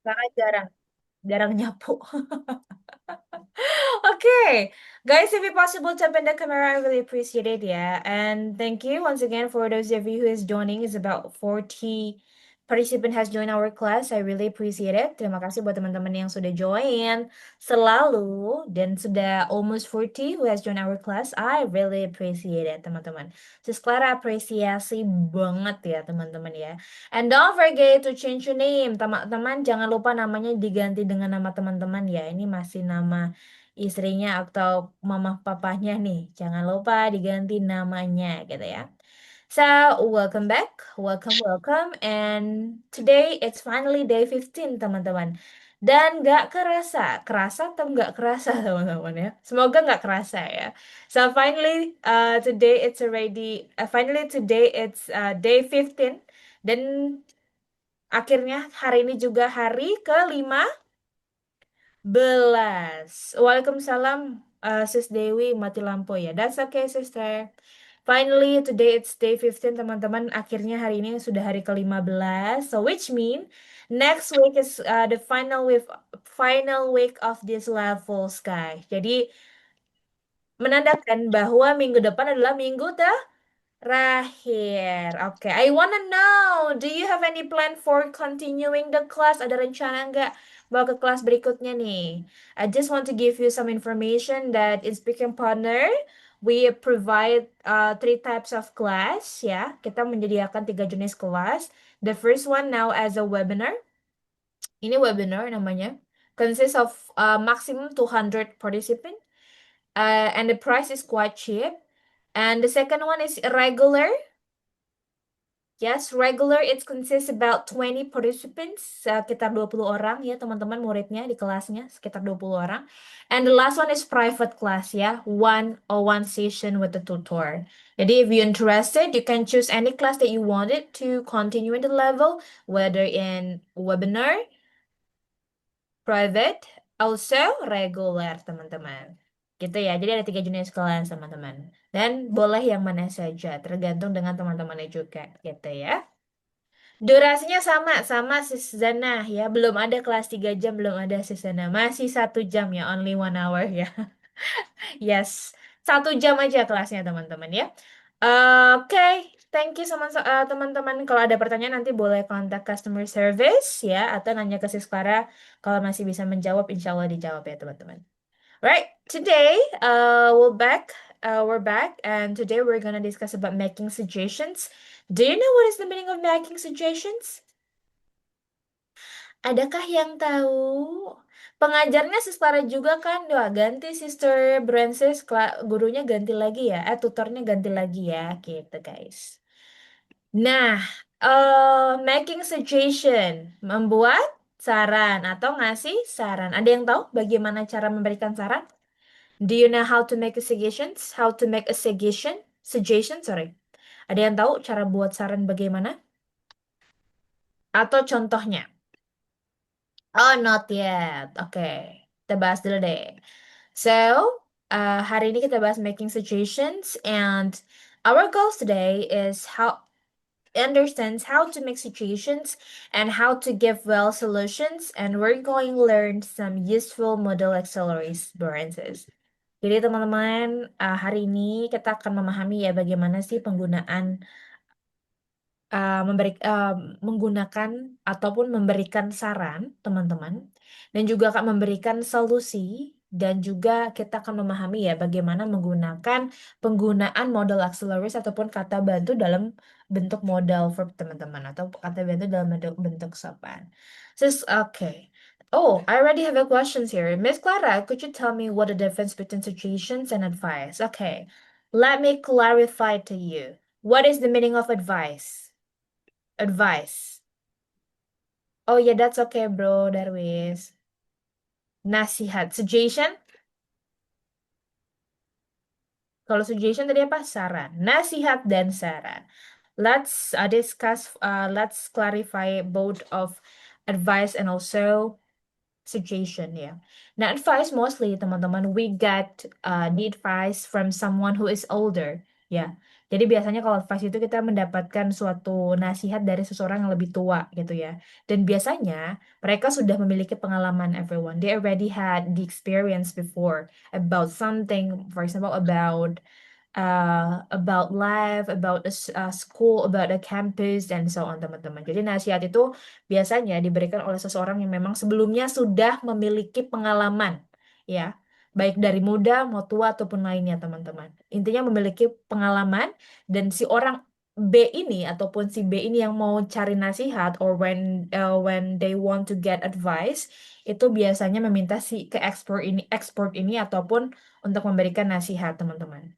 Kakak jarang, jarang nyapu. Okay, guys, if it possible, tap in the camera, I really appreciate it. Yeah, and thank you once again for those of you who is joining. It's about 40 participant has joined our class. I really appreciate it. Terima kasih buat teman-teman yang sudah join selalu dan sudah almost 40 who has joined our class. I really appreciate it, teman-teman. Sis Clara apresiasi banget ya, teman-teman ya. And don't forget to change your name, teman-teman. Jangan lupa namanya diganti dengan nama teman-teman ya. Ini masih nama istrinya atau mama papanya nih. Jangan lupa diganti namanya gitu ya. So, welcome back. Welcome. And today it's finally day 15, teman-teman. Dan nggak kerasa. Kerasa atau nggak kerasa, teman-teman ya? Semoga nggak kerasa ya. So, today it's already, finally today it's day 15. Dan akhirnya hari ini juga hari ke-15. Waalaikumsalam, Sis Dewi, mati lampu ya. That's okay, sister. Finally, today it's day 15, teman-teman. Akhirnya hari ini sudah hari ke-15. So, which mean next week is the final week of this level, Sky. Jadi, menandakan bahwa minggu depan adalah minggu terakhir. Oke, I wanna know, do you have any plan for continuing the class? Ada rencana nggak bawa ke kelas berikutnya nih? I just want to give you some information that in Speaking Partner, we provide three types of class, ya. Kita menyediakan tiga jenis kelas. The first one now as a webinar. Ini webinar namanya. Consists of maximum 200 participants. And the price is quite cheap. And the second one is regular. Yes, regular it consists about 20 participants, sekitar 20 orang ya teman-teman muridnya di kelasnya, sekitar 20 orang. And the last one is private class ya, one session with the tutor. Jadi if you're interested, you can choose any class that you wanted to continue in the level, whether in webinar, private, also regular teman-teman. Gitu ya, jadi ada tiga jenis kelas teman-teman. Dan boleh yang mana saja, tergantung dengan teman-temannya juga gitu ya. Durasinya sama Sis Zana ya. Belum ada kelas 3 jam, belum ada Sis Zana. Masih 1 jam ya, only 1 hour ya. Yes, 1 jam aja kelasnya teman-teman ya. Oke, thank you sama teman-teman. Kalau ada pertanyaan nanti boleh kontak customer service ya. Atau nanya ke Sis Clara. Kalau masih bisa menjawab, insya Allah dijawab ya teman-teman. Right, today we're back, and today we're gonna discuss about making suggestions. Do you know what is the meaning of making suggestions? Adakah yang tahu? Pengajarnya Sister juga kan? Wah, ganti Sister Brances, gurunya ganti lagi ya. Tutornya ganti lagi ya, gitu guys. Nah, making suggestion, membuat saran atau ngasih saran. Ada yang tahu bagaimana cara memberikan saran? Do you know how to make a suggestions? How to make a suggestion? Suggestion, sorry. Ada yang tahu cara buat saran bagaimana? Atau contohnya? Oh, not yet. Oke, kita bahas dulu deh. So, hari ini kita bahas making suggestions, and our goals today is how understands how to make suggestions and how to give well solutions, and we're going to learn some useful model accelerators. Jadi teman-teman, hari ini kita akan memahami ya bagaimana sih penggunaan menggunakan ataupun memberikan saran, teman-teman, dan juga akan memberikan solusi, dan juga kita akan memahami ya bagaimana menggunakan penggunaan modal accelerators ataupun kata bantu dalam bentuk modal verb, teman-teman, atau kata bantu dalam bentuk sopan. Okay. Oh, I already have a questions here. Miss Clara, could you tell me what the difference between suggestions and advice? Okay, let me clarify to you. What is the meaning of advice? Advice. Oh yeah, that's okay, bro, Darwis. Nasihat. Suggestion? Kalau suggestion tadi apa? Saran. Nasihat dan saran. Let's clarify both of advice and also suggestion ya. Nah, advice mostly teman-teman we get the advice from someone who is older ya. Jadi biasanya kalau advice itu kita mendapatkan suatu nasihat dari seseorang yang lebih tua gitu ya. Dan biasanya mereka sudah memiliki pengalaman everyone. They already had the experience before about something, for example, about life, about a school, about a campus, dan so on, teman-teman. Jadi nasihat itu biasanya diberikan oleh seseorang yang memang sebelumnya sudah memiliki pengalaman, ya, baik dari muda mau tua ataupun lainnya, teman-teman. Intinya memiliki pengalaman dan si orang B ini ataupun si B ini yang mau cari nasihat or when they want to get advice itu biasanya meminta si ke expert ini ataupun untuk memberikan nasihat, teman-teman.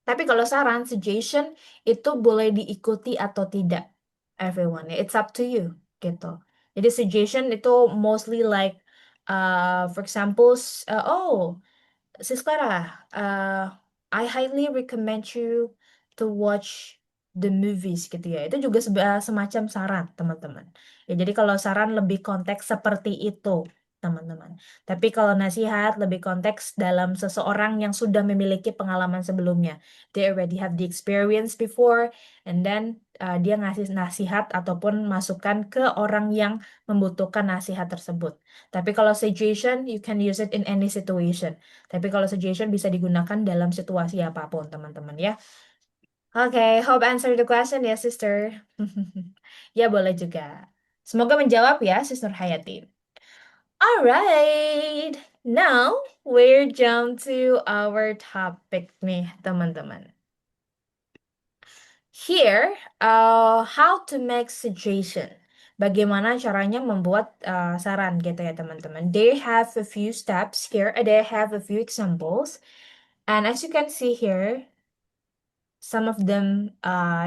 Tapi kalau saran, suggestion itu boleh diikuti atau tidak, everyone. It's up to you, gitu. Jadi suggestion itu mostly like, for example, oh, Sis Clara, I highly recommend you to watch the movies gitu ya. Itu juga semacam saran, teman-teman. Ya, jadi kalau saran lebih konteks seperti itu, teman-teman. Tapi kalau nasihat lebih konteks dalam seseorang yang sudah memiliki pengalaman sebelumnya. They already have the experience before, and then dia ngasih nasihat ataupun masukan ke orang yang membutuhkan nasihat tersebut. Tapi kalau suggestion, you can use it in any situation. Tapi kalau suggestion bisa digunakan dalam situasi apapun, teman-teman ya. Oke, hope answer the question ya, sister. Ya, boleh juga. Semoga menjawab ya, Sister Hayati. Alright, now we're jump to our topic nih, teman-teman. Here, how to make suggestion. Bagaimana caranya membuat saran gitu ya, teman-teman. They have a few steps here. They have a few examples. And as you can see here, some of them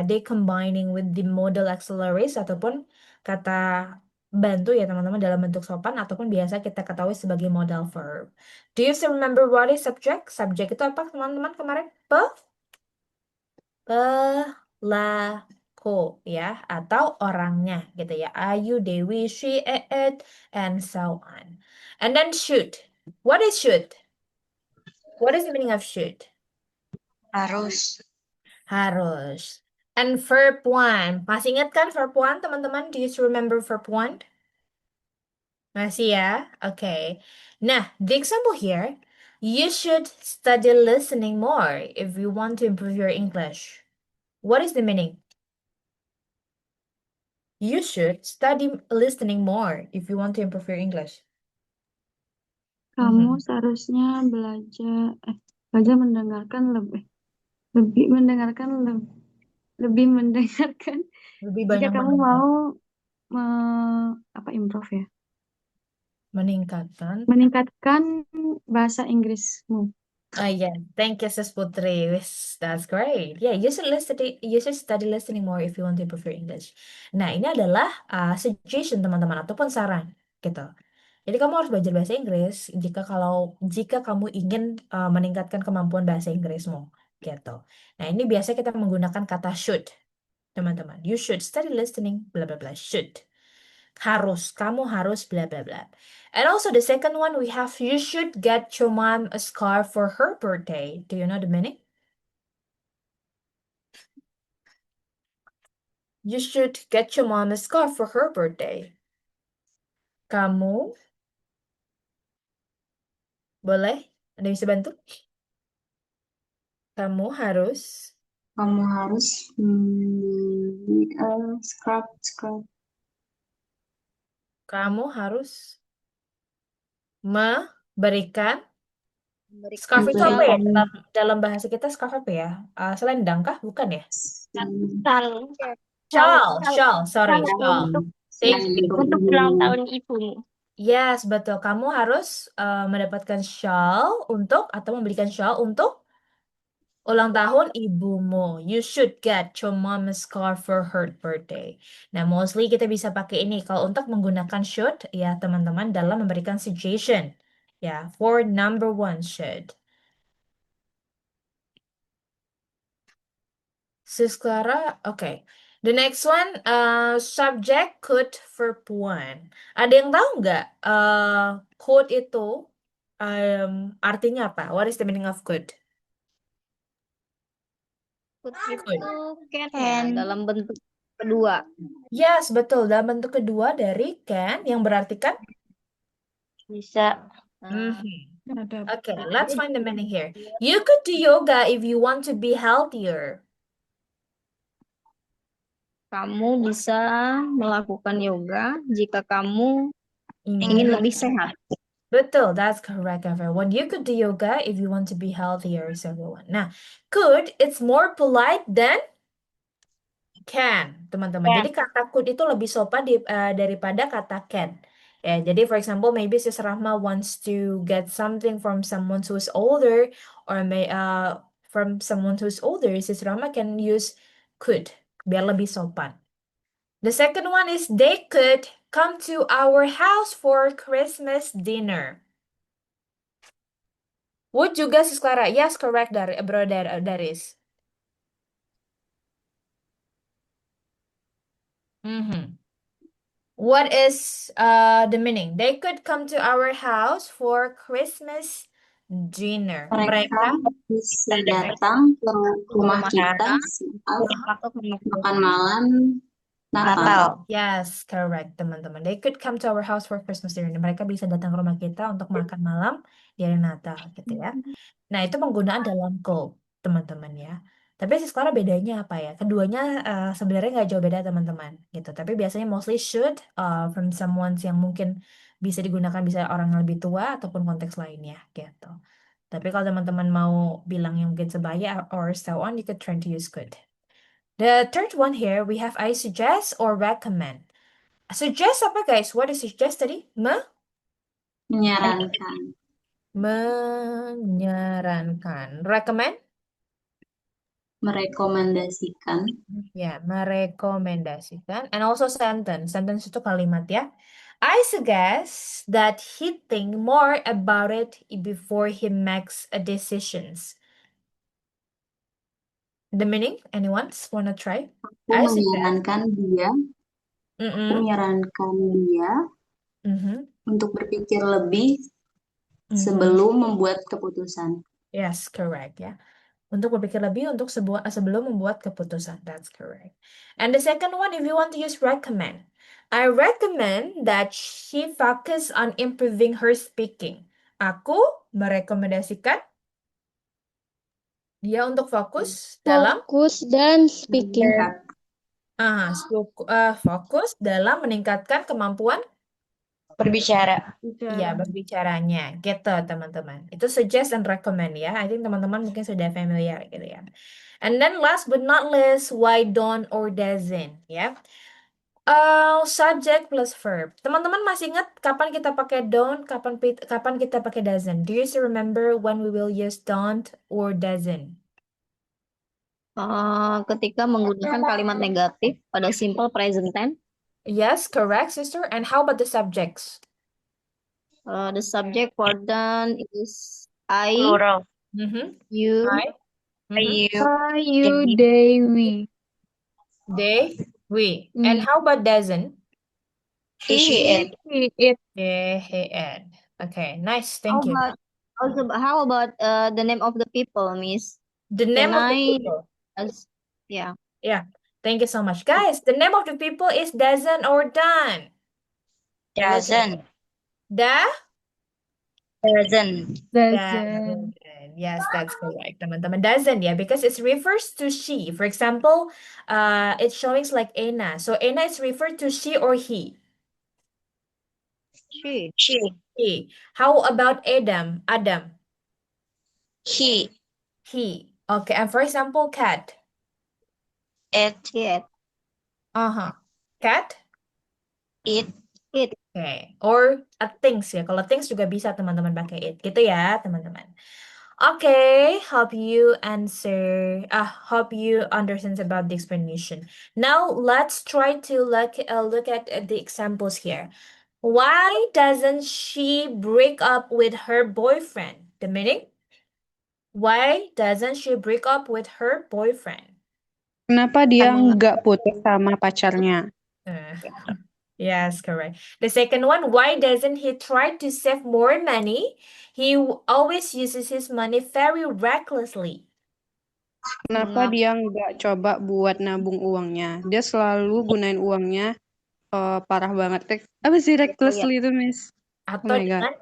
they combining with the modal auxiliaries ataupun kata bantu ya teman-teman dalam bentuk sopan ataupun biasa kita ketahui sebagai modal verb. Do you still remember what is subject? Subject itu apa teman-teman kemarin? Pelaku ya atau orangnya gitu ya. Ayu, Dewi, she, it, and so on. And then should. What is should? What is the meaning of should? Harus. Harus. And verb one. Masih ingat kan verb one, teman-teman? Do you still remember verb one? Masih ya? Okay. Nah, the example here, you should study listening more if you want to improve your English. What is the meaning? You should study listening more if you want to improve your English. Kamu seharusnya belajar mendengarkan lebih mendengarkan lebih mendengarkan Lebih jika banyak kamu mendengar. mau improve ya, Meningkatkan. meningkatkan bahasa Inggrismu. Yeah, thank you, Sis Putri. That's great. Yeah, you should study listening more if you want to improve your English. Nah, ini adalah suggestion teman-teman ataupun saran gitu. Jadi kamu harus belajar bahasa Inggris jika kamu ingin meningkatkan kemampuan bahasa Inggrismu gitu. Nah, ini biasa kita menggunakan kata should, teman-teman. You should study listening, bla bla bla, should. Harus, kamu harus bla bla bla. And also the second one we have you should get your mom a scarf for her birthday. Do you know the meaning? You should get your mom a scarf for her birthday. Kamu boleh? Ada yang bisa bantu? Kamu harus Kamu harus make a scrap. kamu harus memberikan Memberikan scarf itu apa ya? shawl. Dalam bahasa kita scarf apa ya? Selendang kah? Bukan ya? Shawl. Shawl, Shawl. shawl, sorry, Shawl shawl. untuk Thank you. ulang tahun ibumu. Yes, betul. Kamu harus mendapatkan shawl untuk atau memberikan shawl untuk ulang tahun ibumu. You should get your mom a scarf for her birthday. Nah, mostly kita bisa pakai ini kalau untuk menggunakan should ya teman-teman dalam memberikan suggestion. Ya, for number one should. Sis Clara, okay. The next one, subject could verb one. Ada yang tahu nggak could itu artinya apa? What is the meaning of could? Could Could. itu can ya, dalam bentuk kedua. Yes, betul. Dalam bentuk kedua dari can yang berarti kan? Bisa. Mhm. Ada Okay, let's find the meaning here. You could do yoga if you want to be healthier. Kamu bisa melakukan yoga jika kamu ingin Ingin. lebih sehat. Betul, that's correct, everyone. You could do yoga if you want to be healthier, so everyone. Nah, could, it's more polite than can, teman-teman. Can. Jadi kata could itu lebih sopan daripada kata can. Ya, jadi for example, maybe Sis Rahma wants to get something from someone who's older, or from someone who's older, Sis Rahma can use could, biar lebih sopan. The second one is they could come to our house for Christmas dinner. Would juga Sis Clara? Yes, correct, Bro Daris. Mhm. What is the meaning? They could come to our house for Christmas dinner. Mereka bisa datang ke rumah kita saat makan malam Natal. Yes, correct, teman-teman. They could come to our house for Christmas dinner. Mereka bisa datang ke rumah kita untuk makan malam di hari Natal, gitu ya. Nah, itu penggunaan dalam could, teman-teman ya. Tapi sih sekarang bedanya apa ya? Keduanya sebenarnya nggak jauh beda, teman-teman, gitu. Tapi biasanya mostly should from someone yang mungkin bisa digunakan bisa orang yang lebih tua ataupun konteks lainnya, gitu. Tapi kalau teman-teman mau bilang yang mungkin sebaya or so on, you could try to use could. The third one here, we have I suggest or recommend. Suggest apa guys? What is suggest tadi? Menyarankan. Menyarankan. Recommend? Merekomendasikan. Ya, merekomendasikan. And also sentence. Sentence itu kalimat ya. I suggest that he think more about it before he makes a decisions. The meaning? Anyone wanna try? Aku I suggest. menyarankan dia. Aku menyarankan dia untuk berpikir lebih sebelum membuat keputusan. Yes, correct ya. Untuk berpikir lebih sebelum membuat keputusan. That's correct. And the second one, if you want to use recommend. I recommend that she focus on improving her speaking. Aku merekomendasikan dia untuk fokus dalam Fokus dan speaking. fokus dalam meningkatkan kemampuan Berbicara. ya berbicaranya gitu teman-teman. Itu suggest and recommend ya. I think teman-teman mungkin sudah familiar gitu ya. And then last but not least, why don't or doesn't ya. Subject plus verb. Teman-teman masih ingat kapan kita pakai don't, kapan kita pakai doesn't? Do you still remember when we will use don't or doesn't? Ketika menggunakan kalimat negatif pada simple present tense. Yes, correct, sister. And how about the subjects? The subject for done is I, Plural. you, You, they, we. They, we. And how about doesn't? he, it. It. He, it. Okay, nice. Thank you. How about the name of the people, Miss? The name of the I- people. Yeah. Yeah. Thank you so much. Guys, the name of the people is doesn't or done. Doesn't. Doesn't. Doesn't. Yes, that's correct, teman-teman. Doesn't, yeah, because it refers to she. For example, it's showing like Anna. So Anna is referred to she or he. She. He. How about Adam? Adam. He. He. Okay, and for example, cat. It. It. Cat. It. Okay. Or things ya. Kalau things juga bisa teman-teman pakai it. Gitu ya, teman-teman. Okay, hope you understand about the explanation. Now let's try to look at the examples here. Why doesn't she break up with her boyfriend? The meaning? Why doesn't she break up with her boyfriend? Kenapa dia nggak putus sama pacarnya? Yes, correct. The second one, why doesn't he try to save more money? He always uses his money very recklessly. Kenapa dia nggak coba buat nabung uangnya? Dia selalu gunain uangnya parah banget. Apa sih recklessly itu, Miss? Oh Atau my God. dengan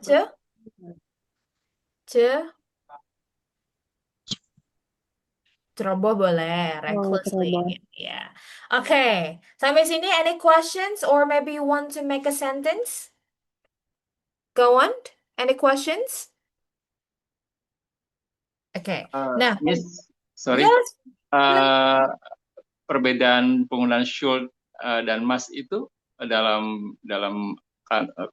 ceroboh boleh, Oh, recklessly. ceroboh. Ya. Oke, sampai sini any questions or maybe you want to make a sentence? Go on. Any questions? Oke. Nah, Miss, sorry. yes, please. Eh, perbedaan penggunaan should dan must itu dalam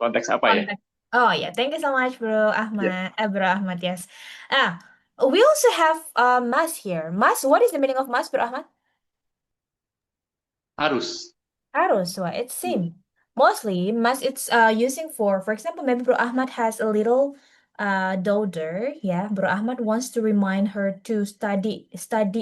konteks apa ya? Contact. Oh yeah, thank you so much, Bro Ahmad. Bro Ahmad, yes. Ah, we also have must here. Must, what is the meaning of must, Bro Ahmad? Harus. Harus, wah, it's same. Mostly, must it's using for example, maybe Bro Ahmad has a little daughter, yeah. Bro Ahmad wants to remind her to study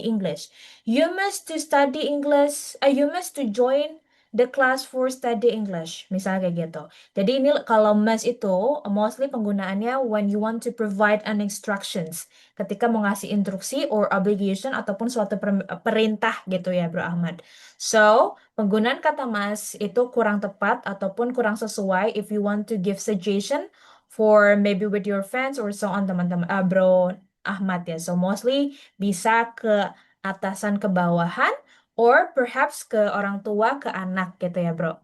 English. You must to study English, you must to join the class for study English, misalnya kayak gitu. Jadi ini kalau must itu mostly penggunaannya when you want to provide an instructions, ketika mau ngasih instruksi or obligation ataupun suatu perintah gitu ya, Bro Ahmad. So, penggunaan kata mas itu kurang tepat ataupun kurang sesuai if you want to give suggestion for maybe with your friends or so on teman-teman Bro Ahmad ya. So mostly bisa ke atasan ke bawahan or perhaps ke orang tua ke anak gitu ya bro.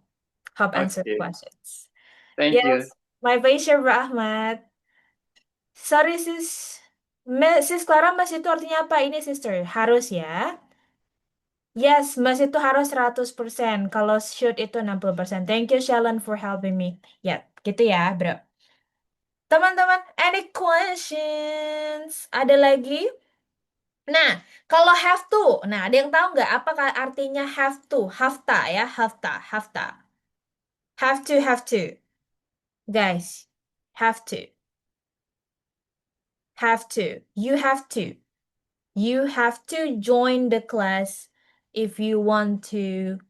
Hope answer the Oke, questions. thank you. Yes, my pleasure Bro Ahmad. Sorry sis Clara mas itu artinya apa ini sister? Harus ya. Yes, Mas itu harus 100%. Kalau shoot itu 60%. Thank you, Shalon, for helping me. Ya, gitu ya, bro. Teman-teman, any questions? Ada lagi? Nah, kalau have to. Nah, ada yang tahu nggak apa artinya have to? Hafta ya, hafta, hafta. Have to, have to. Guys, have to. Have to. You have to. You have to join the class if you want to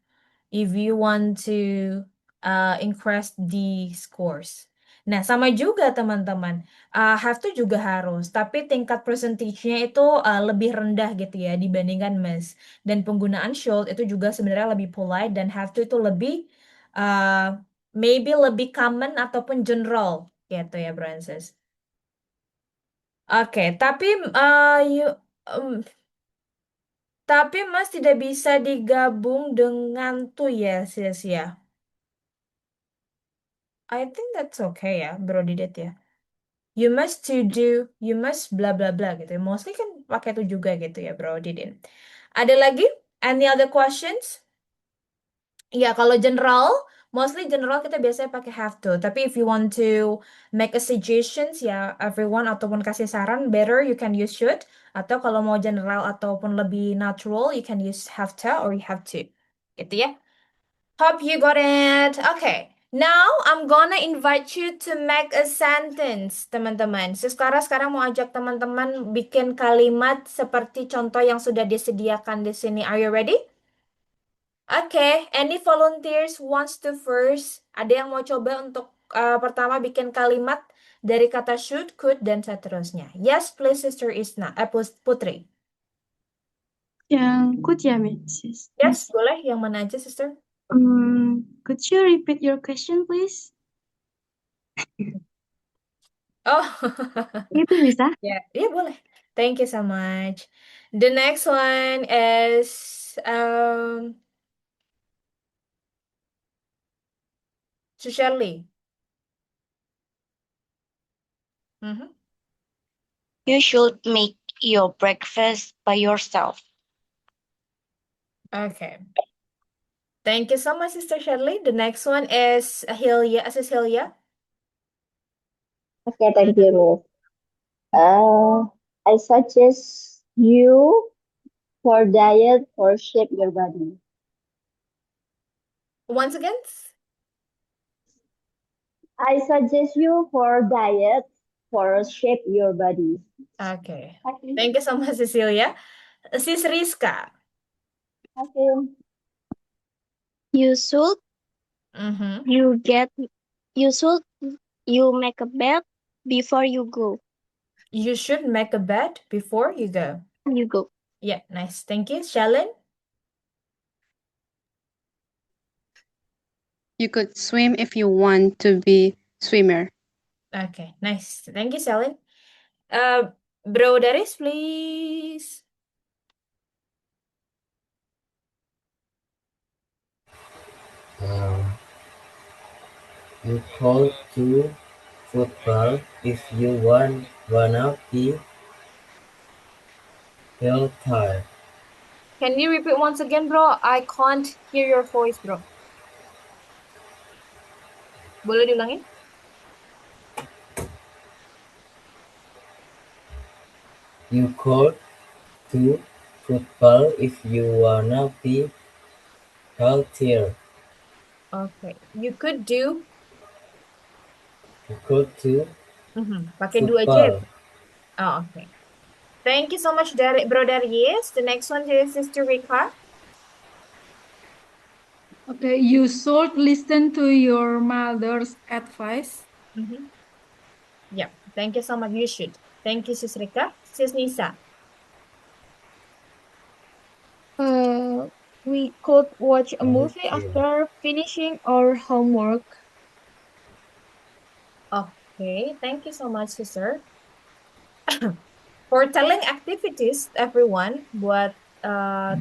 increase the scores. Nah, sama juga teman-teman. Have to juga harus, tapi tingkat percentage-nya itu lebih rendah gitu ya dibandingkan must. Dan penggunaan should itu juga sebenarnya lebih polite dan have to itu lebih uh, maybe lebih common ataupun general gitu ya, Francis. Oke, tapi um, tapi mas tidak bisa digabung dengan tuh ya, sis ya. I think that's okay ya, Bro Didit ya. You must bla bla bla gitu ya. Mostly kan pakai itu juga gitu ya, Bro Didit. Ada lagi? Any other questions? Ya, kalau general, mostly general kita biasanya pakai have to. Tapi if you want to make a suggestions ya, everyone ataupun kasih saran, better you can use should. Atau kalau mau general ataupun lebih natural, you can use have to or you have to. Gitu ya. Hope you got it. Okay. Now I'm gonna invite you to make a sentence, teman-teman. Sekarang mau ajak teman-teman bikin kalimat seperti contoh yang sudah disediakan di sini. Are you ready? Okay. Any volunteers wants to first? Ada yang mau coba untuk pertama bikin kalimat dari kata should, could, dan seterusnya. Yes, please, Sister Isna. Putri. Yang could ya, Miss? Yes, boleh. Yang mana aja, Sister? Could you repeat your question, please? Oh. Itu bisa? Ya, boleh. Thank you so much. The next one is Shirley. Mhm. You should make your breakfast by yourself. Okay. Thank you so much, Sister Shirley. The next one is Hilya, Cecilia. Okay, thank you, Miss. I suggest you for diet or shape your body. Once again. I suggest you for diet for shape your body. Okay. Thank you so much, Cecilia. Sis Rizka. Okay. You should Mhm. you make a bed before you go. You should make a bed before you go. You go. Yeah, nice. Thank you. Shalin? You could swim if you want to be swimmer. Okay, nice. Thank you, Shalin. Bro Daris, please. You call to football if you wanna be healthier. Can you repeat once again, bro? I can't hear your voice, bro. Boleh diulangin? You call to football if you wanna be healthier. Okay. You could do. You call to Pakai dua J. football. Oh, okay. Thank you so much, Bro Darius. The next one is Sister Rika. Okay, you should listen to your mother's advice. Yeah, thank you so much. You should. Thank you, Sis Rika. Sis Nisa. We could watch a movie Okay. after finishing our homework. Okay, thank you so much, Sister. For telling activities, everyone, buat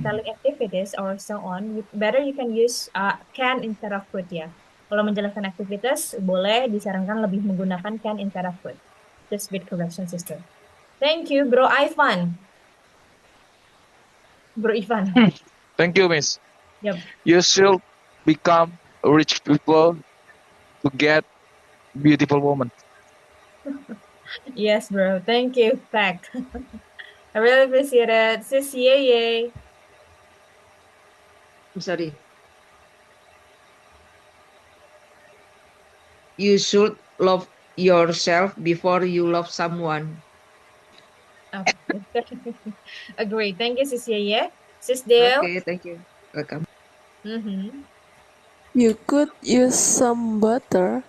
telling activities or so on, better you can use can instead of could ya. Kalau menjelaskan aktivitas, boleh disarankan lebih menggunakan can instead of could. Just with correction, sister. Thank you, Bro Ivan. Bro Ivan. Thank you, Miss. Yep. You should become rich people to get beautiful woman. Yes, bro. Thank you. Back. I really appreciate it. Sis Yeye. Sorry. You should love yourself before you love someone. Okay. Agree. Thank you, Sis Yeye. Sis Dale. Okay, thank you. Welcome. You could use some butter.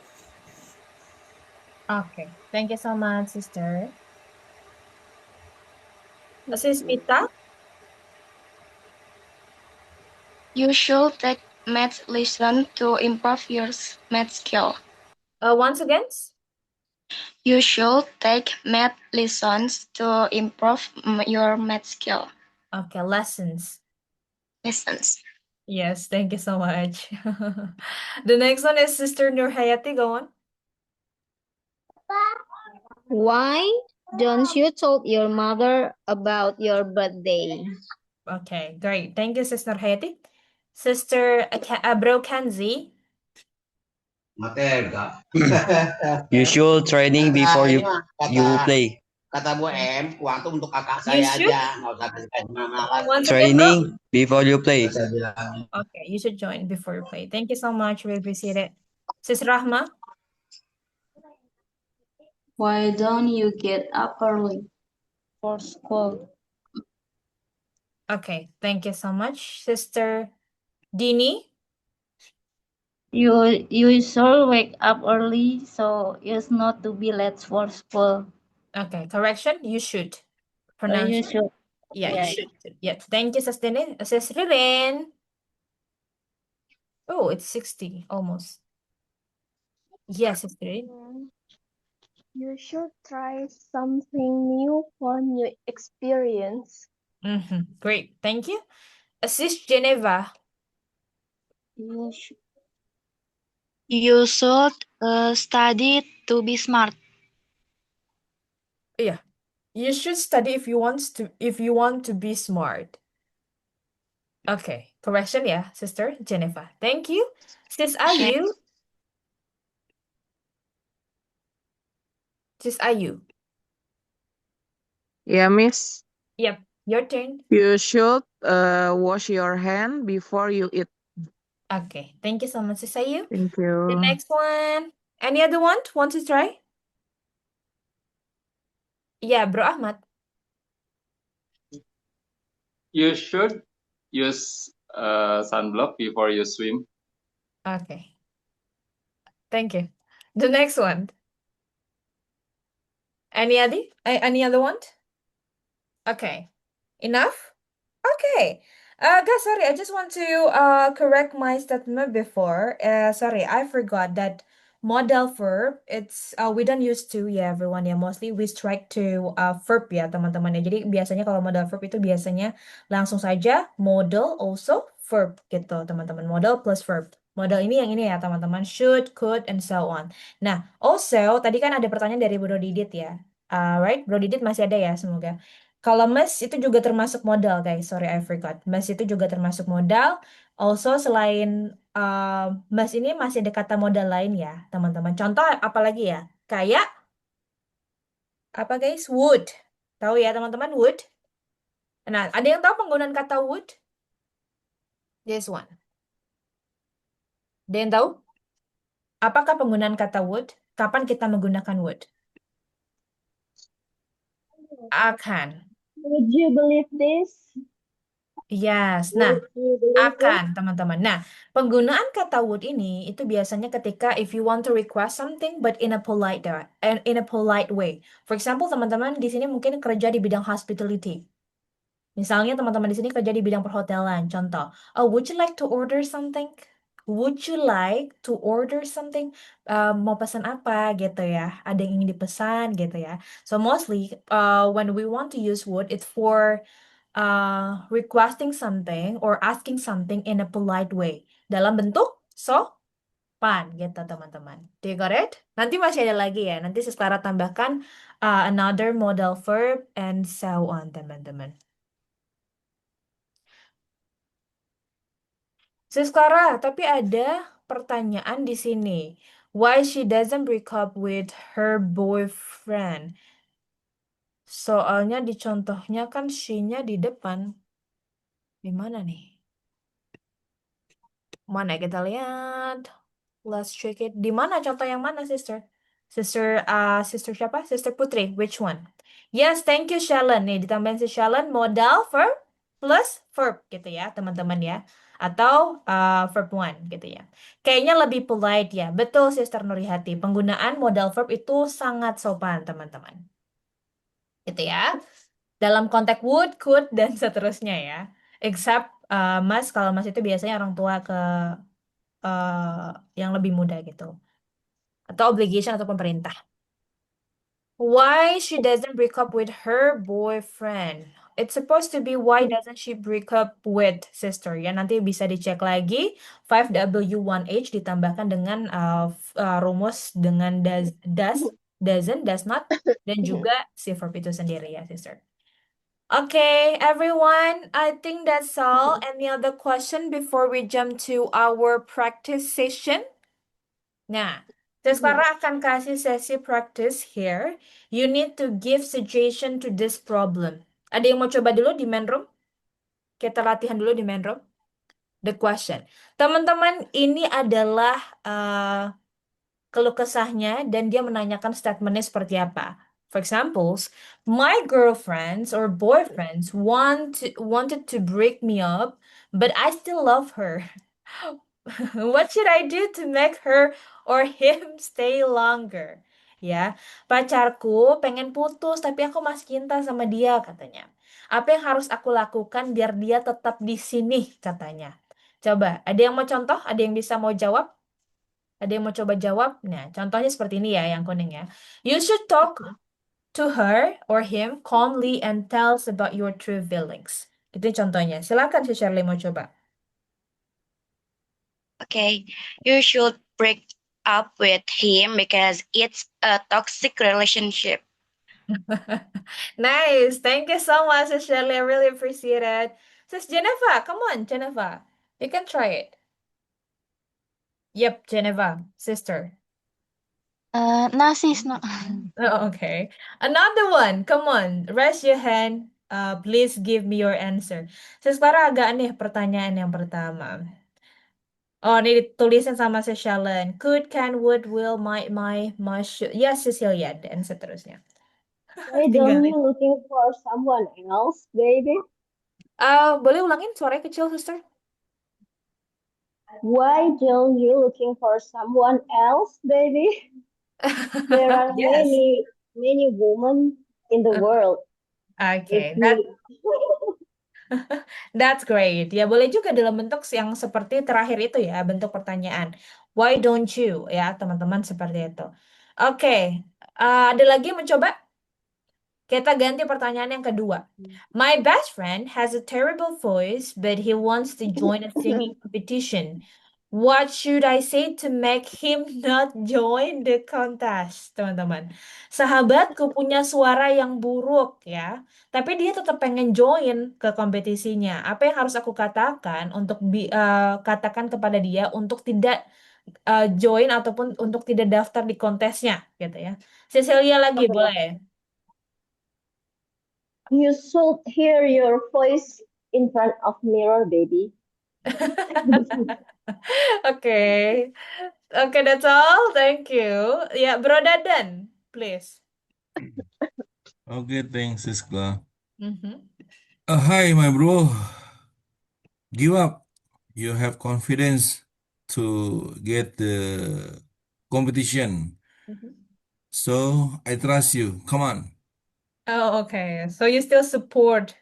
Okay. Thank you so much, sister. Sis Mita. You should take math lesson to improve your math skill. Once again. You should take math lessons to improve your math skill. Okay, lessons. Lessons. Yes, thank you so much. The next one is Sister Nurhayati. Go on. Why don't you tell your mother about your birthday? Okay, great. Thank you, Sister Nurhayati. Sister Bro Kenzie. You should training before you play. Kata Bu M, uang tuh untuk kakak You saya should? aja, nggak usah kasih mama lagi. Once again, bro. Training before you play. Okay, you should join before you play. Thank you so much. We appreciate it. Sis Rahma. Why don't you get up early for school? Okay, thank you so much. Sister Dini. You should wake up early so as not to be late for school. Okay, correction. You should. You Pronounce. should. Yeah, Yeah. you should. Yeah, thank you, Sis Dini. Sis Ririn. Oh, it's 60 almost. Yes, Sis Ririn. You should try something new for new experience. Great, thank you. Sis Geneva. You should study to be smart. Yeah, you should study if you want to be smart. Okay, correction, yeah, Sister Geneva. Thank you. Sis Ayu. Sis Ayu. Yeah, Miss. Yep, your turn. You should wash your hand before you eat. Okay, thank you so much, Sis Ayu. Thank The you. next one. Any other one? Want to try? Yeah, Bro Ahmad. You should use sunblock before you swim. Okay. Thank you. The next one. Any other one? Okay. Enough? Okay. Guys, sorry, I just want to correct my statement before. Sorry, I forgot that modal verb, it's we don't use to ya everyone ya. Mostly we strike to verb ya teman-teman ya. Jadi biasanya kalau modal verb itu biasanya langsung saja modal also verb gitu teman-teman. Modal plus verb. Modal ini yang ini ya teman-teman. Should, could, and so on. Nah, also tadi kan ada pertanyaan dari Bro Didit ya. Right, Bro Didit masih ada ya semoga. Kalau mes itu juga termasuk modal, guys. Sorry, I forgot. Mes itu juga termasuk modal. Also, selain mes ini masih ada kata modal lain ya, teman-teman. Contoh apa lagi ya? Kayak apa, guys? Would. Tahu ya, teman-teman? Would. Nah, ada yang tahu penggunaan kata would? This one. Ada yang tahu? Apakah penggunaan kata would? Kapan kita menggunakan would? Akan. Would you believe this? Yes. Nah, Would you believe this? akan, teman-teman. Nah, penggunaan kata would ini itu biasanya ketika if you want to request something but in a polite way. For example, teman-teman di sini mungkin kerja di bidang hospitality. Misalnya teman-teman di sini kerja di bidang perhotelan. Contoh, oh, would you like to order something? Would you like to order something? Mau pesan apa gitu ya? Ada yang ingin dipesan gitu ya. So mostly when we want to use would, it's for requesting something or asking something in a polite way. Dalam bentuk sopan gitu teman-teman. Do you got it? Nanti masih ada lagi ya. Nanti Sis Clara tambahkan another modal verb and so on teman-teman. Sis Clara, tapi ada pertanyaan di sini. Why she doesn't break up with her boyfriend? Soalnya di contohnya kan she-nya di depan. Di mana nih? Mana kita lihat? Let's check it. Di mana contoh yang mana, sister? Sister siapa? Sister Putri. Which one? Yes, thank you, Shalon. Nih, ditambahin si Shalon, modal verb plus verb gitu ya, teman-teman ya. Atau verb one gitu ya. Kayaknya lebih polite ya. Betul, Sister Nurihati. Penggunaan modal verb itu sangat sopan, teman-teman. Gitu ya. Dalam konteks would, could, dan seterusnya ya. Except mas, kalau mas itu biasanya orang tua ke yang lebih muda gitu. Atau obligation atau pemerintah. Why she doesn't break up with her boyfriend? It's supposed to be why doesn't she break up with sister ya. Nanti bisa dicek lagi 5W1H ditambahkan dengan rumus dengan does, doesn't, does not, dan juga si verb itu sendiri ya, sister. Okay, everyone, I think that's all. Any other question before we jump to our practice session? Nah, Sis Clara akan kasih sesi practice here. You need to give suggestion to this problem. Ada yang mau coba dulu di main room? Kita latihan dulu di main room. The question. Teman-teman, ini adalah keluh kesahnya dan dia menanyakan statementnya seperti apa. For example, my girlfriends or boyfriends wanted to break me up, but I still love her. What should I do to make her or him stay longer? Ya, pacarku pengen putus tapi aku masih cinta sama dia katanya. Apa yang harus aku lakukan biar dia tetap di sini katanya. Coba, ada yang mau contoh? Ada yang bisa mau jawab? Ada yang mau coba jawab? Nah, contohnya seperti ini ya, yang kuning ya. You should talk to her or him calmly and tell us about your true feelings. Itu contohnya. Silakan si Shirley mau coba. Okay, you should break up with him because it's a toxic relationship. Nice. Thank you so much, Sis Shirley. I really appreciate it. Sis Geneva, come on, Geneva. You can try it. Yep, Geneva, sister. No, sis, no. Oh, okay. Another one. Come on, raise your hand. Please give me your answer. Sis Clara agak aneh pertanyaan yang pertama. Oh, ini ditulisin sama si Shalon. Could, can, would, will, might, should. Yes, Cecilia, dan seterusnya. Why don't you looking for someone else, baby? Boleh ulangin suaranya kecil, sister? Why don't you looking for someone else, baby? There are Yes. many women in the world. Okay, If you- That's great. Ya, boleh juga dalam bentuk yang seperti terakhir itu ya, bentuk pertanyaan. Why don't you? Ya, teman-teman seperti itu. Oke, ada lagi yang mencoba? Kita ganti pertanyaan yang kedua. My best friend has a terrible voice, but he wants to join a singing competition. What should I say to make him not join the contest, teman-teman? Sahabatku punya suara yang buruk ya, tapi dia tetap pengen join ke kompetisinya. Apa yang harus aku katakan untuk katakan kepada dia untuk tidak join ataupun untuk tidak daftar di kontesnya, gitu ya. Cecilia lagi, boleh? You should hear your voice in front of mirror, baby. Okay. Okay, that's all. Thank you. Yeah, Bro Dadan, please. Okay, thanks, Siska. Mhm. Hi, my bro. Give up. You have confidence to get the competition. Mhm. So I trust you. Come on. Oh, okay. So you still support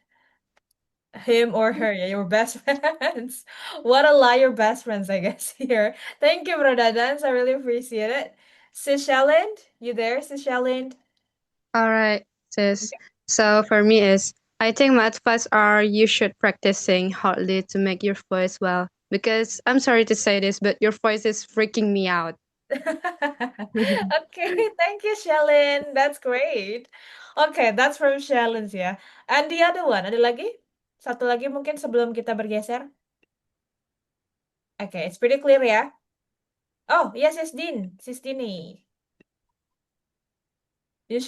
him or her, yeah, your best friends. What a liar best friends, I guess, here. Thank you, Bro Dadan. I really appreciate it. Sis Shalind, you there, Sis Shalind? All right, sis. So for me is, I think my advice are you should practicing hardly to make your voice well. Because I'm sorry to say this, but your voice is freaking me out. Okay, thank you, Shalin. That's great. Okay, that's from Shalin ya. And the other one, ada lagi? Satu lagi mungkin sebelum kita bergeser. Okay, it's pretty clear ya. Oh, yes, Sis Dini. You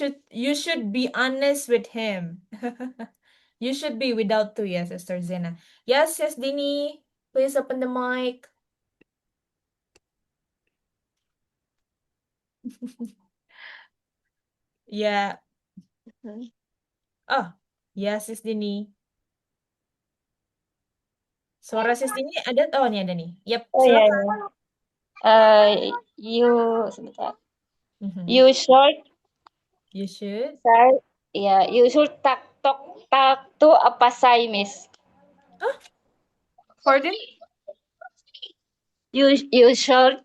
should be honest with him. You should be without to, ya, Sister Zena. Yes, Sis Dini, please open the mic. Ya. Oh, ya, Sis Dini. Suara Sis Dini ada? Oh, ini ada nih. Yap, Oh ya, silakan. you sebentar. Mhm. You should You should. you should talk to a pasai, Miss. Pardon? You should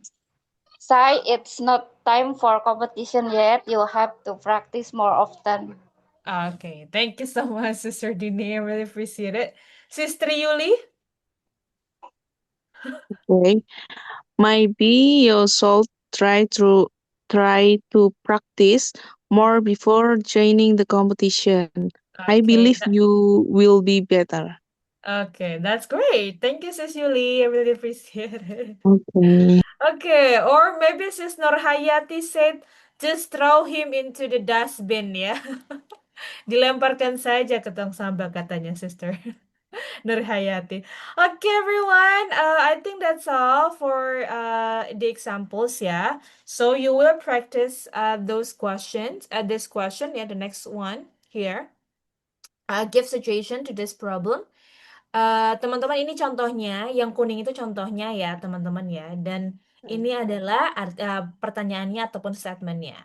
say it's not time for competition yet. You have to practice more often. Okay, thank you so much, Sister Dini. I really appreciate it. Sister Yuli? Okay. Maybe you should try to practice more before joining the competition. I Okay, believe you will be better. okay, that's great. Thank you, Sis Yuli. I really appreciate it. Okay. Okay, or maybe Sis Nurhayati said, just throw him into the dustbin ya. Dilemparkan saja ke tong sampah katanya, Sister Nurhayati. Okay, everyone. I think that's all for the examples, yeah. So you will practice those questions, this question, yeah, the next one here. Give suggestion to this problem. Teman-teman, ini contohnya, yang kuning itu contohnya ya, teman-teman ya. Dan ini adalah pertanyaannya ataupun statementnya.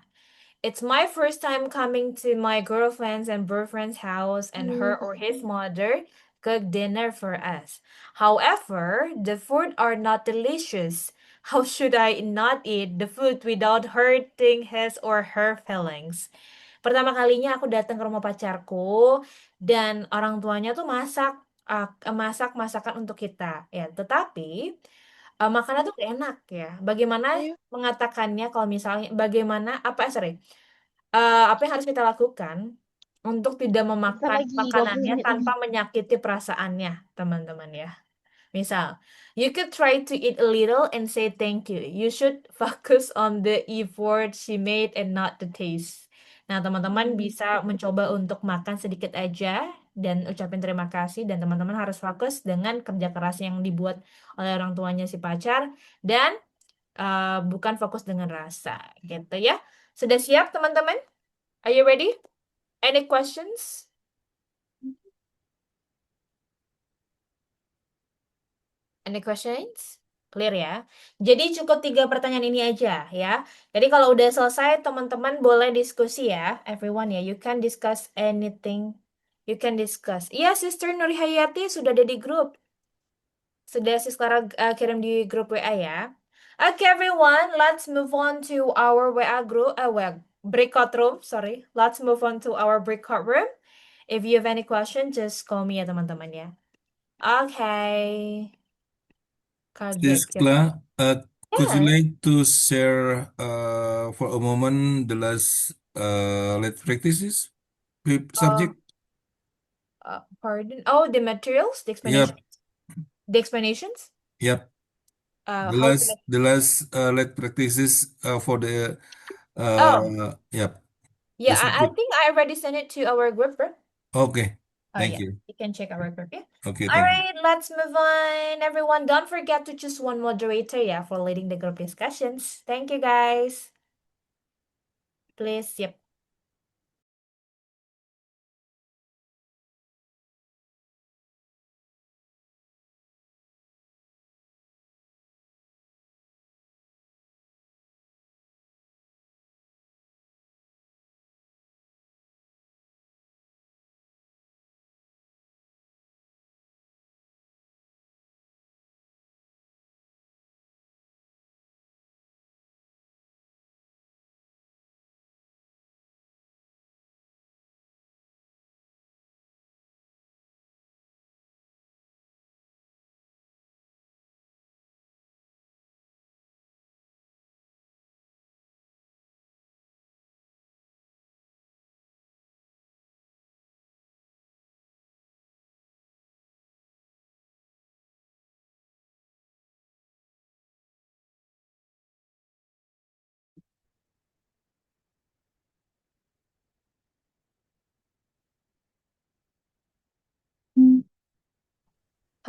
It's my first time coming to my girlfriend's and boyfriend's house, and her or his mother cook dinner for us. However, the food are not delicious. How should I not eat the food without hurting his or her feelings? Pertama kalinya aku datang ke rumah pacarku dan orang tuanya tuh masak masakan untuk kita ya. Tetapi makanan tuh gak enak ya. Bagaimana mengatakannya kalau misalnya apa yang harus kita lakukan untuk tidak memakan makanannya tanpa menyakiti perasaannya, teman-teman ya. Misal, you could try to eat a little and say thank you. You should focus on the effort she made and not the taste. Nah, teman-teman bisa mencoba untuk makan sedikit aja dan ucapin terima kasih, dan teman-teman harus fokus dengan kerja keras yang dibuat oleh orang tuanya si pacar dan bukan fokus dengan rasa gitu ya. Sudah siap, teman-teman? Are you ready? Any questions? Any questions? Clear ya? Jadi cukup 3 pertanyaan ini aja ya. Jadi kalau udah selesai, teman-teman boleh diskusi ya. Everyone ya, you can discuss anything You can discuss. Iya, Sister Nur Hayati sudah ada di grup. Sudah Sis Clara kirim di grup WA ya. Okay, everyone, let's move on to our WA group, breakout room. Sorry, let's move on to our breakout room. If you have any question, just call me ya teman-teman ya. Okay. Kaget Sis ya. Cla, could you Yeah. like to share for a moment the last let's practices subject? Pardon. Oh, the materials, the explanation, Yep, the explanations. yep. How to. The last let's practices for the Oh, yep, yeah. the I subject. think I already sent it to our group, bro. Okay, Oh thank yeah, you. you can check our group. Yeah. Okay, All thank you. right, let's move on. Everyone, don't forget to choose one moderator, yeah, for leading the group discussions. Thank you, guys. Please, yep.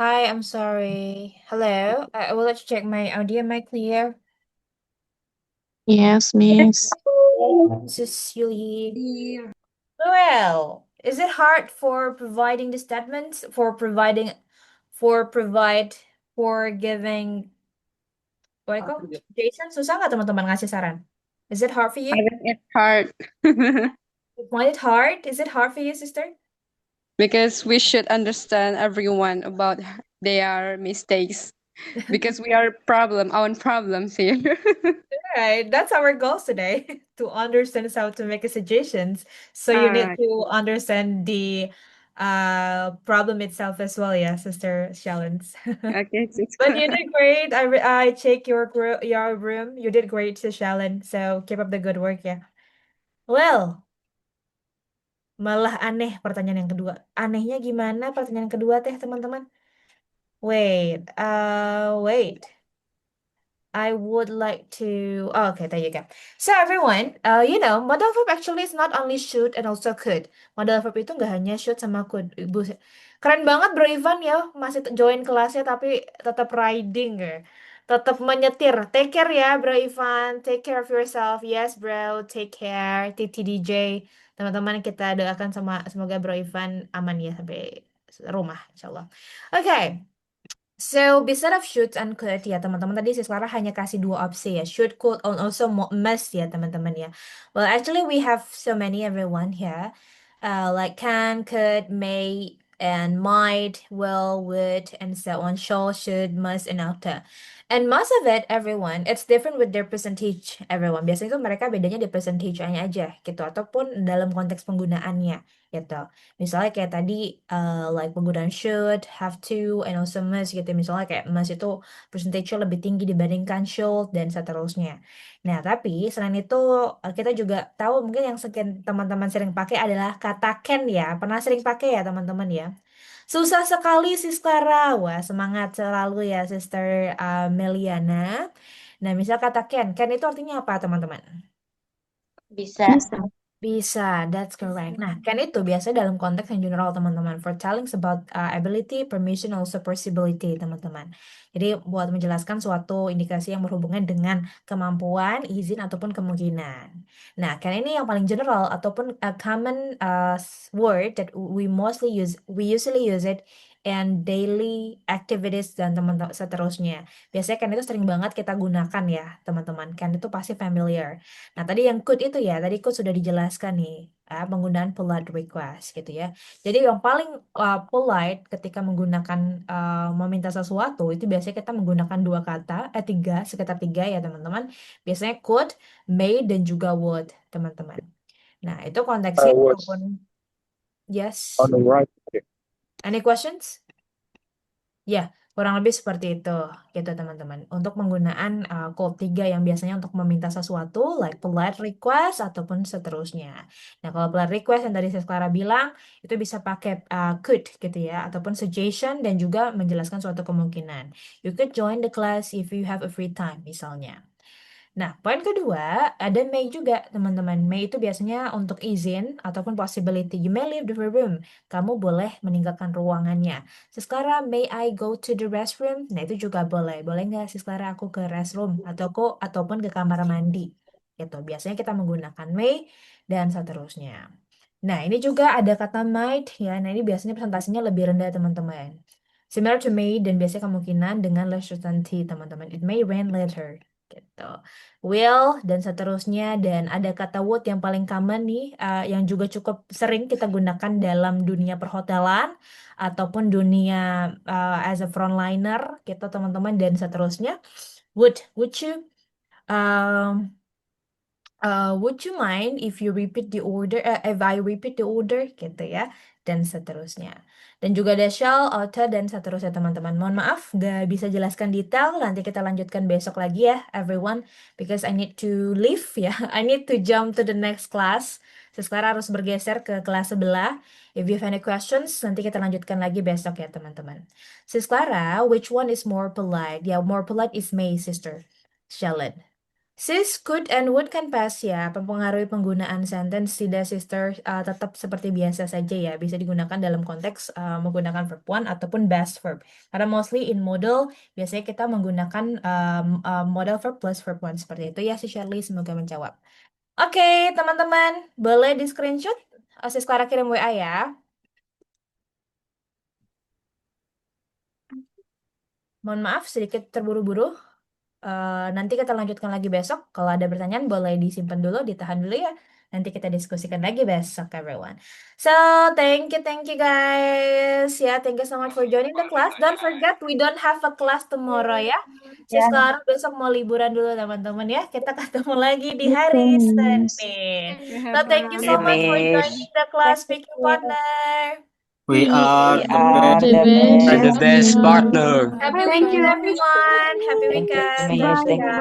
Hi, I'm sorry. Hello. I will let you check my audio. Am I clear? Yes, Miss. Cecily. Well, is it hard for providing the statements, for giving, what do you call it? Jason, susah nggak teman-teman ngasih saran? Is it hard for I you? think it's hard You find it hard? Is it hard for you, sister? because we should understand everyone about their mistakes because we are own problems here. Right, that's our goal today, to understand how to make suggestions. So you All need right. to understand the problem itself as well, yeah, Sister Shallons. Okay, But you did great. I check your room. You did great, Sis Shallon. So keep up the good work ya. Well, malah aneh pertanyaan yang kedua. Anehnya gimana pertanyaan kedua teh, teman-teman? Wait. I would like to. Oh, okay, there you go. So everyone, modal verb actually is not only should and also could. Modal verb itu nggak hanya should sama could. Keren banget Bro Ivan ya, masih join kelasnya tapi tetap riding ya. Tetap menyetir. Take care ya Bro Ivan. Take care of yourself. Yes, bro. Take care. TTDJ. Teman-teman kita doakan semoga Bro Ivan aman ya sampai rumah, insyaallah. Okay. So, beside of should and could ya teman-teman, tadi si Clara hanya kasih dua opsi ya, should, could, and also must ya teman-teman ya. Well, actually we have so many everyone here, like can, could, may, and might, will, would, and so on, shall, should, must, and ought to. And most of it, everyone, it's different with their percentage, everyone. Biasanya itu mereka bedanya di percentage-nya aja gitu, ataupun dalam konteks penggunaannya gitu. Misalnya kayak tadi like penggunaan should, have to, and also must gitu. Misalnya kayak must itu percentage lebih tinggi dibandingkan should dan seterusnya. Nah, tapi selain itu kita juga tahu mungkin yang teman-teman sering pakai adalah kata can ya. Pernah sering pakai ya teman-teman ya. Susah sekali sis Clara. Wah, semangat selalu ya Sister Meliana. Nah, misal kata can itu artinya apa teman-teman? Bisa. Bisa, that's correct. Nah, kan itu biasanya dalam konteks yang general, teman-teman. For telling about ability, permission, also possibility, teman-teman. Jadi, buat menjelaskan suatu indikasi yang berhubungan dengan kemampuan, izin, ataupun kemungkinan. Nah, kan ini yang paling general, ataupun a common word that we usually use it and daily activities dan teman-teman seterusnya. Biasanya can itu sering banget kita gunakan ya teman-teman. Can itu pasti familiar. Nah tadi yang could itu ya, tadi could sudah dijelaskan nih penggunaan polite request gitu ya. Jadi yang paling polite ketika menggunakan meminta sesuatu itu biasanya kita menggunakan sekitar tiga ya teman-teman. Biasanya could, may, dan juga would teman-teman. Nah, itu konteksnya Words ataupun yes. on the right. Any questions? Ya, kurang lebih seperti itu gitu teman-teman. Untuk penggunaan code 3 yang biasanya untuk meminta sesuatu like polite request ataupun seterusnya. Nah, kalau polite request yang tadi Clara bilang itu bisa pakai could gitu ya ataupun suggestion dan juga menjelaskan suatu kemungkinan. You could join the class if you have a free time misalnya. Nah, poin kedua, ada may juga, teman-teman. May itu biasanya untuk izin ataupun possibility. You may leave the room. Kamu boleh meninggalkan ruangannya. Sekarang, may I go to the restroom? Nah, itu juga boleh. Boleh nggak, sekarang aku ke restroom? Ataupun ke kamar mandi. Gitu. Biasanya kita menggunakan may dan seterusnya. Nah, ini juga ada kata might. Ya, nah ini biasanya presentasinya lebih rendah, teman-teman. Similar to may dan biasanya kemungkinan dengan less certainty, teman-teman. It may rain later. Gitu. Will dan seterusnya dan ada kata would yang paling common nih yang juga cukup sering kita gunakan dalam dunia perhotelan ataupun dunia as a frontliner gitu teman-teman dan seterusnya. Would you mind if you repeat the order if I repeat the order gitu ya dan seterusnya. Dan juga ada shall, ought, dan seterusnya teman-teman. Mohon maaf, gak bisa jelaskan detail. Nanti kita lanjutkan besok lagi ya, everyone. Because I need to leave ya. I need to jump to the next class. Sekarang harus bergeser ke kelas sebelah. If you have any questions, nanti kita lanjutkan lagi besok ya teman-teman. Sis Clara, which one is more polite? Ya, more polite is May, sister. Shallon. Sis, could and would kan pas ya, mempengaruhi penggunaan sentence tidak sister tetap seperti biasa saja ya, bisa digunakan dalam konteks menggunakan verb one ataupun best verb. Karena mostly in model biasanya kita menggunakan model verb plus verb one seperti itu ya, si Shirley semoga menjawab. Oke, teman-teman, boleh di screenshot? Sis Clara kirim WA ya. Mohon maaf sedikit terburu-buru. Nanti kita lanjutkan lagi besok. Kalau ada pertanyaan boleh disimpan dulu, ditahan dulu ya. Nanti kita diskusikan lagi besok, everyone. So, thank you guys. Ya, thank you so much for joining the class. Don't forget, we don't have a class tomorrow ya. Sekarang besok mau liburan dulu teman-teman ya. Kita ketemu lagi di hari Senin. So, thank you so much for joining the class, speaking partner. We are the best partner. Happy weekend, everyone. Happy weekend. Thank you. Bye.